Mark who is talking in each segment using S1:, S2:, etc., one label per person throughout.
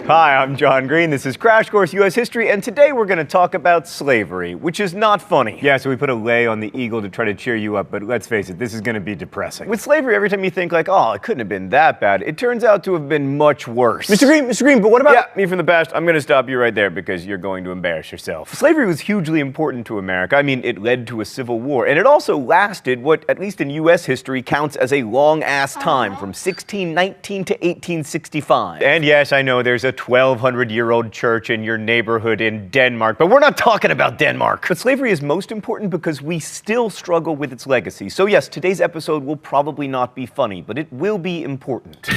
S1: Hi, I'm John Green. This is Crash Course U.S. History, and today we're going to talk about slavery, which is not funny. Yeah, so we put a lay on the eagle to try to cheer you up, but let's face it, this is going to be depressing. With slavery, every time you think like, oh, it couldn't have been that bad, it turns out to have been much worse.
S2: Mr. Green, but what about...
S1: Yeah, me from the past. I'm going to stop you right there because you're going to embarrass yourself. Slavery was hugely important to America. I mean, it led to a civil war, and it also lasted what, at least in U.S. history, counts as a long-ass time, from 1619 to 1865. And yes, I know there's a 1,200-year-old church in your neighborhood in Denmark, but we're not talking about Denmark. But slavery is most important because we still struggle with its legacy. So yes, today's episode will probably not be funny, but it will be important.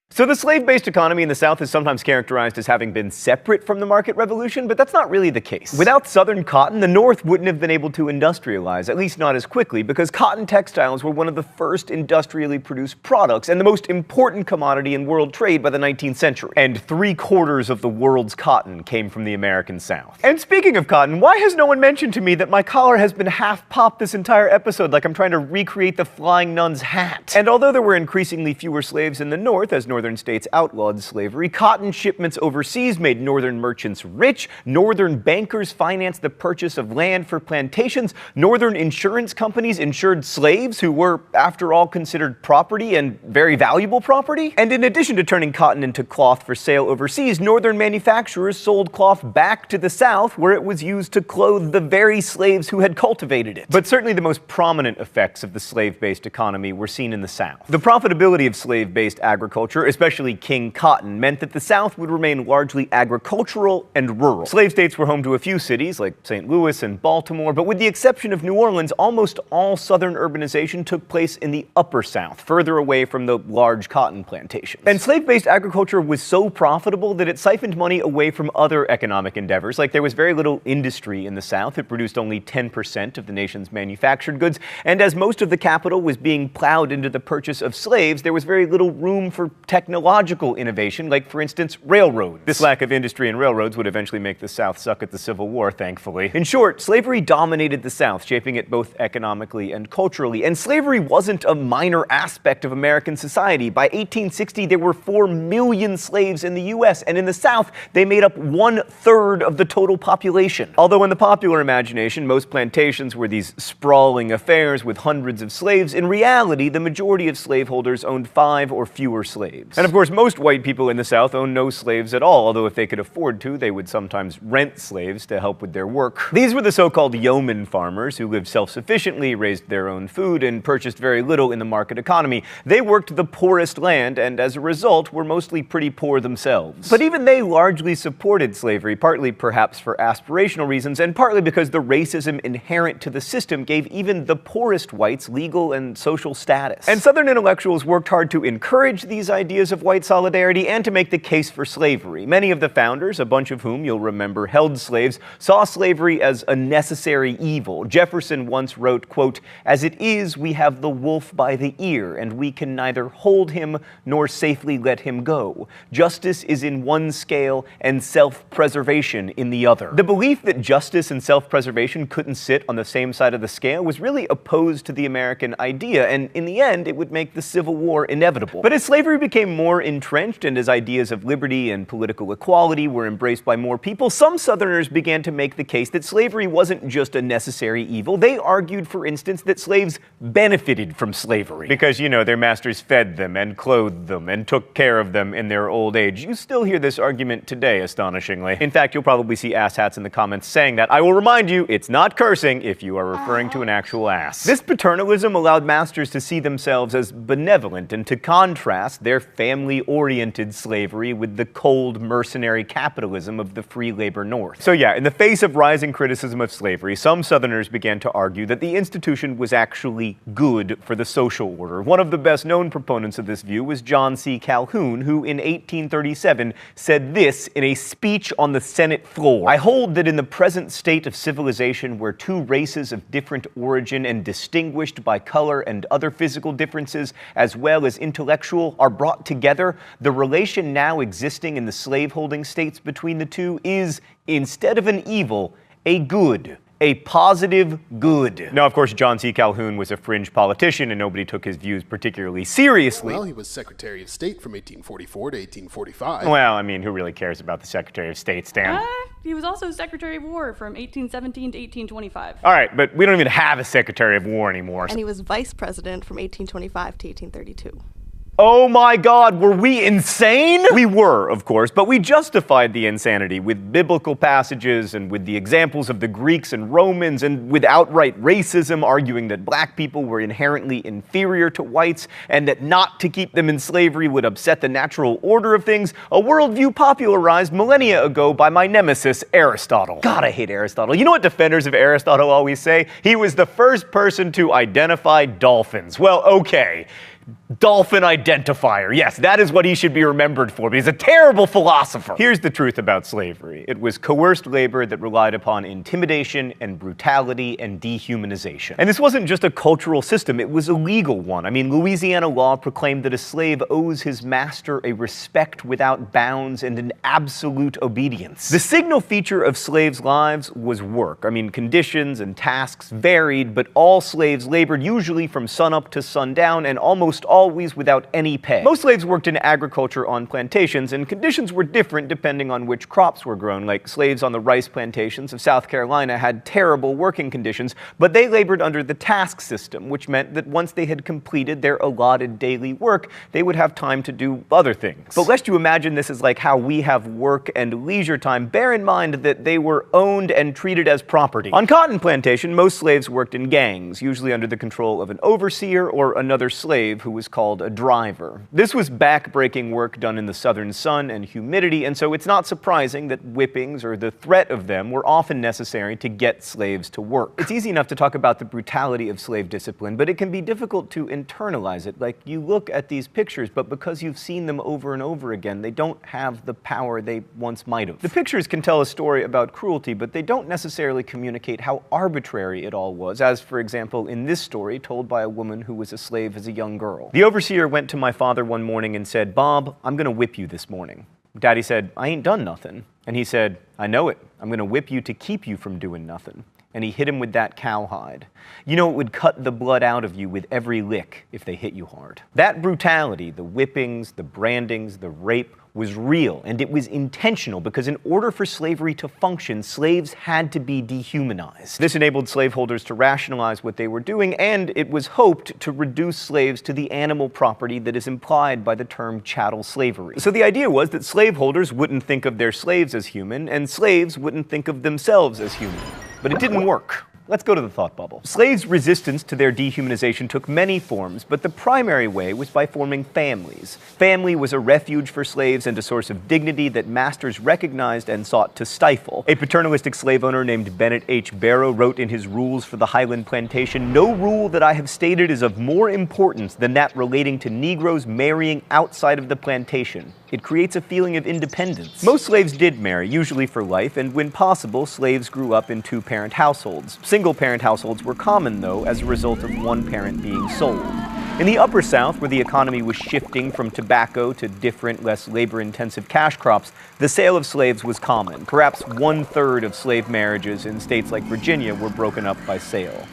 S1: So the slave-based economy in the South is sometimes characterized as having been separate from the market revolution, but that's not really the case. Without Southern cotton, the North wouldn't have been able to industrialize, at least not as quickly, because cotton textiles were one of the first industrially produced products and the most important commodity in world trade by the 19th century. And 3/4 of the world's cotton came from the American South. And speaking of cotton, why has no one mentioned to me that my collar has been half popped this entire episode like I'm trying to recreate the Flying Nun's hat? And although there were increasingly fewer slaves in the North as Northern states outlawed slavery, cotton shipments overseas made Northern merchants rich, Northern bankers financed the purchase of land for plantations, Northern insurance companies insured slaves who were, after all, considered property and very valuable property. And in addition to turning cotton into cloth for sale overseas, Northern manufacturers sold cloth back to the South where it was used to clothe the very slaves who had cultivated it. But certainly the most prominent effects of the slave-based economy were seen in the South. The profitability of slave-based agriculture, especially King cotton, meant that the South would remain largely agricultural and rural. Slave states were home to a few cities, like St. Louis and Baltimore, but with the exception of New Orleans, almost all Southern urbanization took place in the Upper South, further away from the large cotton plantations. And slave-based agriculture was so profitable that it siphoned money away from other economic endeavors, like there was very little industry in the South. It produced only 10% of the nation's manufactured goods, and as most of the capital was being plowed into the purchase of slaves, there was very little room for technological innovation, like, for instance, railroads. This lack of industry and railroads would eventually make the South suck at the Civil War, thankfully. In short, slavery dominated the South, shaping it both economically and culturally. And slavery wasn't a minor aspect of American society. By 1860, there were 4 million slaves in the U.S., and in the South, they made up 1/3 of the total population. Although in the popular imagination, most plantations were these sprawling affairs with hundreds of slaves, in reality, the majority of slaveholders owned 5 or fewer slaves. And of course, most white people in the South owned no slaves at all, although if they could afford to, they would sometimes rent slaves to help with their work. These were the so-called yeoman farmers who lived self-sufficiently, raised their own food, and purchased very little in the market economy. They worked the poorest land, and as a result, were mostly pretty poor themselves. But even they largely supported slavery, partly perhaps for aspirational reasons, and partly because the racism inherent to the system gave even the poorest whites legal and social status. And Southern intellectuals worked hard to encourage these ideas of white solidarity and to make the case for slavery. Many of the founders, a bunch of whom you'll remember held slaves, saw slavery as a necessary evil. Jefferson once wrote, quote, "As it is, we have the wolf by the ear, and we can neither hold him nor safely let him go. Justice is in one scale and self-preservation in the other." The belief that justice and self-preservation couldn't sit on the same side of the scale was really opposed to the American idea, and in the end, it would make the Civil War inevitable. But as slavery became more entrenched and as ideas of liberty and political equality were embraced by more people, some Southerners began to make the case that slavery wasn't just a necessary evil. They argued, for instance, that slaves benefited from slavery. Because, you know, their masters fed them and clothed them and took care of them in their old age. You still hear this argument today, astonishingly. In fact, you'll probably see asshats in the comments saying that. I will remind you, it's not cursing if you are referring to an actual ass. This paternalism allowed masters to see themselves as benevolent and to contrast their family-oriented slavery with the cold, mercenary capitalism of the free labor North. So yeah, in the face of rising criticism of slavery, some Southerners began to argue that the institution was actually good for the social order. One of the best-known proponents of this view was John C. Calhoun, who in 1837 said this in a speech on the Senate floor: "I hold that in the present state of civilization, where two races of different origin and distinguished by color and other physical differences, as well as intellectual, are brought together, the relation now existing in the slaveholding states between the two is, instead of an evil, a good, a positive good. Now, of course, John C. Calhoun was a fringe politician and nobody took his views particularly seriously.
S2: Well, he was Secretary of State from 1844 to 1845.
S1: Well, I mean, who really cares about the Secretary of State, Stan?
S3: He was also Secretary of War from 1817 to 1825.
S1: All right, but we don't even have a Secretary of War anymore.
S4: And he was Vice President from 1825 to 1832.
S1: Oh my God, were we insane? We were, of course, but we justified the insanity with biblical passages and with the examples of the Greeks and Romans and with outright racism, arguing that black people were inherently inferior to whites and that not to keep them in slavery would upset the natural order of things, a worldview popularized millennia ago by my nemesis, Aristotle. God, I hate Aristotle. You know what defenders of Aristotle always say? He was the first person to identify dolphins. Well, okay. Dolphin identifier. Yes, that is what he should be remembered for, but he's a terrible philosopher. Here's the truth about slavery. It was coerced labor that relied upon intimidation and brutality and dehumanization. And this wasn't just a cultural system, it was a legal one. I mean, Louisiana law proclaimed that a slave owes his master a respect without bounds and an absolute obedience. The signal feature of slaves' lives was work. I mean, conditions and tasks varied, but all slaves labored usually from sunup to sundown and almost always without any pay. Most slaves worked in agriculture on plantations, and conditions were different depending on which crops were grown. Like slaves on the rice plantations of South Carolina had terrible working conditions, but they labored under the task system, which meant that once they had completed their allotted daily work, they would have time to do other things. But lest you imagine this is like how we have work and leisure time, bear in mind that they were owned and treated as property. On cotton plantation, most slaves worked in gangs, usually under the control of an overseer or another slave who was called a driver. This was back-breaking work done in the southern sun and humidity, and so it's not surprising that whippings or the threat of them were often necessary to get slaves to work. It's easy enough to talk about the brutality of slave discipline, but it can be difficult to internalize it. Like, you look at these pictures, but because you've seen them over and over again, they don't have the power they once might have. The pictures can tell a story about cruelty, but they don't necessarily communicate how arbitrary it all was, as, for example, in this story told by a woman who was a slave as a young girl. The overseer went to my father one morning and said, "Bob, I'm gonna whip you this morning." Daddy said, "I ain't done nothing." And he said, "I know it. I'm gonna whip you to keep you from doing nothing." And he hit him with that cowhide. You know, it would cut the blood out of you with every lick if they hit you hard. That brutality, the whippings, the brandings, the rape, was real, and it was intentional because in order for slavery to function, slaves had to be dehumanized. This enabled slaveholders to rationalize what they were doing, and it was hoped to reduce slaves to the animal property that is implied by the term chattel slavery. So the idea was that slaveholders wouldn't think of their slaves as human, and slaves wouldn't think of themselves as human. But it didn't work. Let's go to the thought bubble. Slaves' resistance to their dehumanization took many forms, but the primary way was by forming families. Family was a refuge for slaves and a source of dignity that masters recognized and sought to stifle. A paternalistic slave owner named Bennett H. Barrow wrote in his Rules for the Highland Plantation, "No rule that I have stated is of more importance than that relating to Negroes marrying outside of the plantation. It creates a feeling of independence." Most slaves did marry, usually for life, and when possible, slaves grew up in two-parent households. Single-parent households were common, though, as a result of one parent being sold. In the Upper South, where the economy was shifting from tobacco to different, less labor-intensive cash crops, the sale of slaves was common. Perhaps 1/3 of slave marriages in states like Virginia were broken up by sale.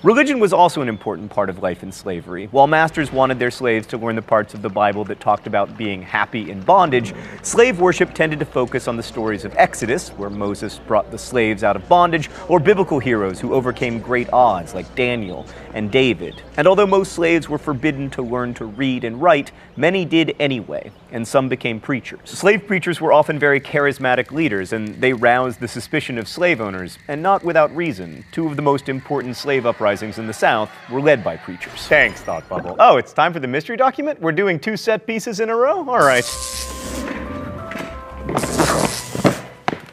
S1: Religion was also an important part of life in slavery. While masters wanted their slaves to learn the parts of the Bible that talked about being happy in bondage, slave worship tended to focus on the stories of Exodus, where Moses brought the slaves out of bondage, or biblical heroes who overcame great odds like Daniel and David. And although most slaves were forbidden to learn to read and write, many did anyway, and some became preachers. Slave preachers were often very charismatic leaders, and they roused the suspicion of slave owners, and not without reason. Two of the most important slave uprisings in the South were led by preachers. Thanks, Thought Bubble. Oh, it's time for the mystery document? We're doing 2 set pieces in a row? All right.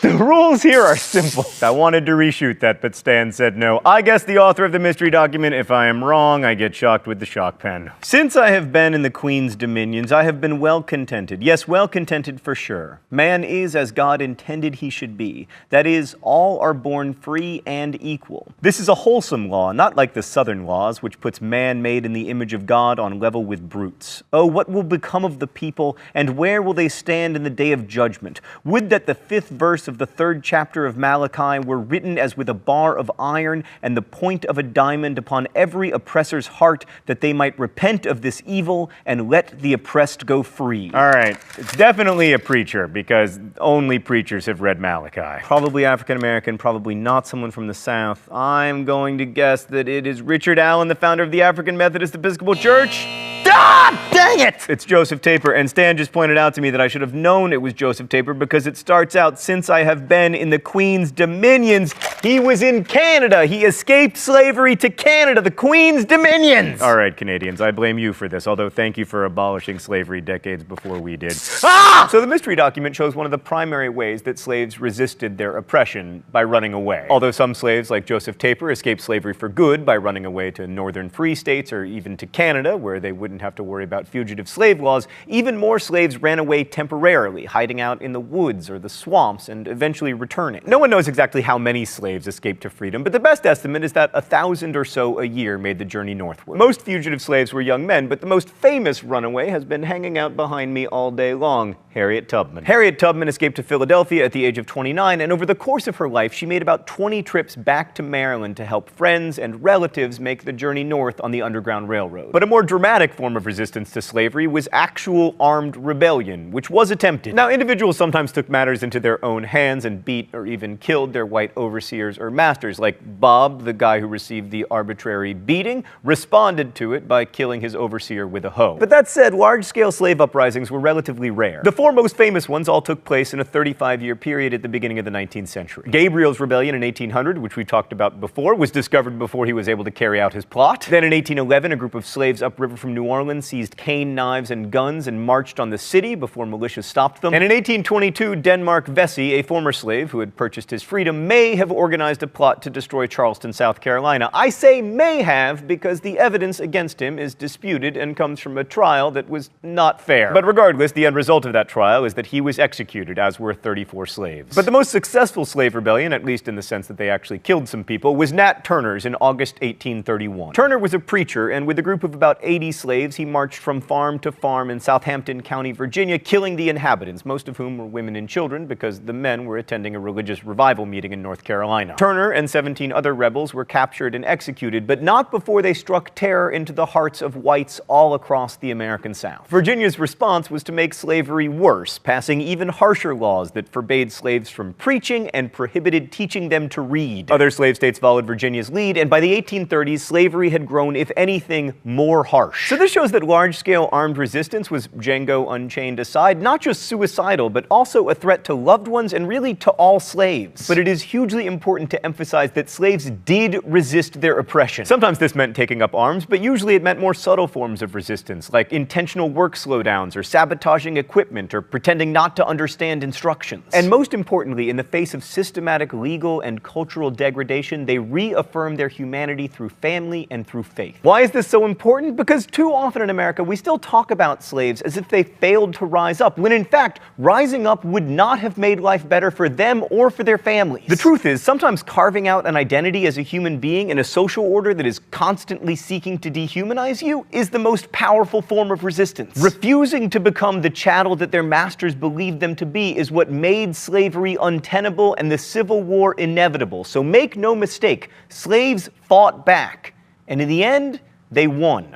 S1: The rules here are simple. I wanted to reshoot that, but Stan said no. I guess the author of the mystery document. If I am wrong, I get shocked with the shock pen. Since I have been in the Queen's dominions, I have been well contented. Yes, well contented for sure. Man is as God intended he should be. That is, all are born free and equal. This is a wholesome law, not like the Southern laws, which puts man made in the image of God on level with brutes. Oh, what will become of the people, and where will they stand in the day of judgment? Would that the 5th verse of the 3rd chapter of Malachi were written as with a bar of iron and the point of a diamond upon every oppressor's heart, that they might repent of this evil and let the oppressed go free.
S5: All right, it's definitely a preacher, because only preachers have read Malachi.
S1: Probably African American, probably not someone from the South. I'm going to guess that it is Richard Allen, the founder of the African Methodist Episcopal Church. Ah, dang it! It's Joseph Taper, and Stan just pointed out to me that I should have known it was Joseph Taper because it starts out, since I have been in the Queen's dominions. He was in Canada. He escaped slavery to Canada, the Queen's dominions.
S5: All right, Canadians, I blame you for this, although thank you for abolishing slavery decades before we did.
S1: Ah! So the mystery document shows one of the primary ways that slaves resisted their oppression, by running away. Although some slaves, like Joseph Taper, escaped slavery for good by running away to northern free states or even to Canada, where they wouldn't have to worry about fugitive slave laws, even more slaves ran away temporarily, hiding out in the woods or the swamps and eventually returning. No one knows exactly how many slaves escaped to freedom, but the best estimate is that 1,000 or so a year made the journey northward. Most fugitive slaves were young men, but the most famous runaway has been hanging out behind me all day long: Harriet Tubman. Harriet Tubman escaped to Philadelphia at the age of 29, and over the course of her life, she made about 20 trips back to Maryland to help friends and relatives make the journey north on the Underground Railroad. But a more dramatic form of resistance to slavery was actual armed rebellion, which was attempted. Now, individuals sometimes took matters into their own hands and beat or even killed their white overseers or masters, like Bob, the guy who received the arbitrary beating, responded to it by killing his overseer with a hoe. But that said, large-scale slave uprisings were relatively rare. The 4 most famous ones all took place in a 35-year period at the beginning of the 19th century. Gabriel's Rebellion in 1800, which we talked about before, was discovered before he was able to carry out his plot. Then in 1811, a group of slaves upriver from New Orleans seized cane knives and guns and marched on the city before militias stopped them. And in 1822, Denmark Vesey, a former slave who had purchased his freedom, may have organized a plot to destroy Charleston, South Carolina. I say may have because the evidence against him is disputed and comes from a trial that was not fair. But regardless, the end result of that trial is that he was executed, as were 34 slaves. But the most successful slave rebellion, at least in the sense that they actually killed some people, was Nat Turner's in August 1831. Turner was a preacher, and with a group of about 80 slaves, he marched from farm to farm in Southampton County, Virginia, killing the inhabitants, most of whom were women and children because the men were attending a religious revival meeting in North Carolina. Turner and 17 other rebels were captured and executed, but not before they struck terror into the hearts of whites all across the American South. Virginia's response was to make slavery worse, passing even harsher laws that forbade slaves from preaching and prohibited teaching them to read. Other slave states followed Virginia's lead, and by the 1830s, slavery had grown, if anything, more harsh. So this shows that large-scale armed resistance was, Django Unchained aside, not just suicidal, but also a threat to loved ones and really to all slaves. But it is hugely important to emphasize that slaves did resist their oppression. Sometimes this meant taking up arms, but usually it meant more subtle forms of resistance, like intentional work slowdowns or sabotaging equipment or pretending not to understand instructions. And most importantly, in the face of systematic legal and cultural degradation, they reaffirmed their humanity through family and through faith. Why is this so important? Because too often in America, we still talk about slaves as if they failed to rise up, when in fact, rising up would not have made life better for them or for their families. The truth is, sometimes carving out an identity as a human being in a social order that is constantly seeking to dehumanize you is the most powerful form of resistance. Refusing to become the chattel that their masters believed them to be is what made slavery untenable and the Civil War inevitable. So make no mistake, slaves fought back, and in the end, they won.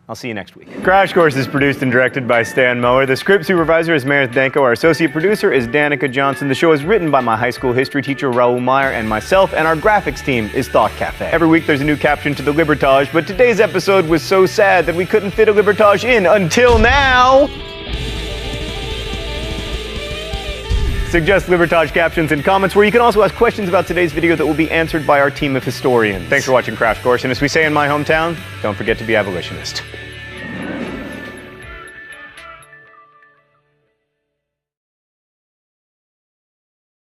S1: I'll see you next week.
S5: Crash Course is produced and directed by Stan Mower. The script supervisor is Meredith Danko. Our associate producer is Danica Johnson. The show is written by my high school history teacher, Raoul Meyer, and myself, and our graphics team is Thought Cafe. Every week there's a new caption to the Libertage, but today's episode was so sad that we couldn't fit a Libertage in until now. Suggest Libertage captions in comments, where you can also ask questions about today's video that will be answered by our team of historians. Thanks for watching Crash Course, and as we say in my hometown, don't forget to be abolitionist.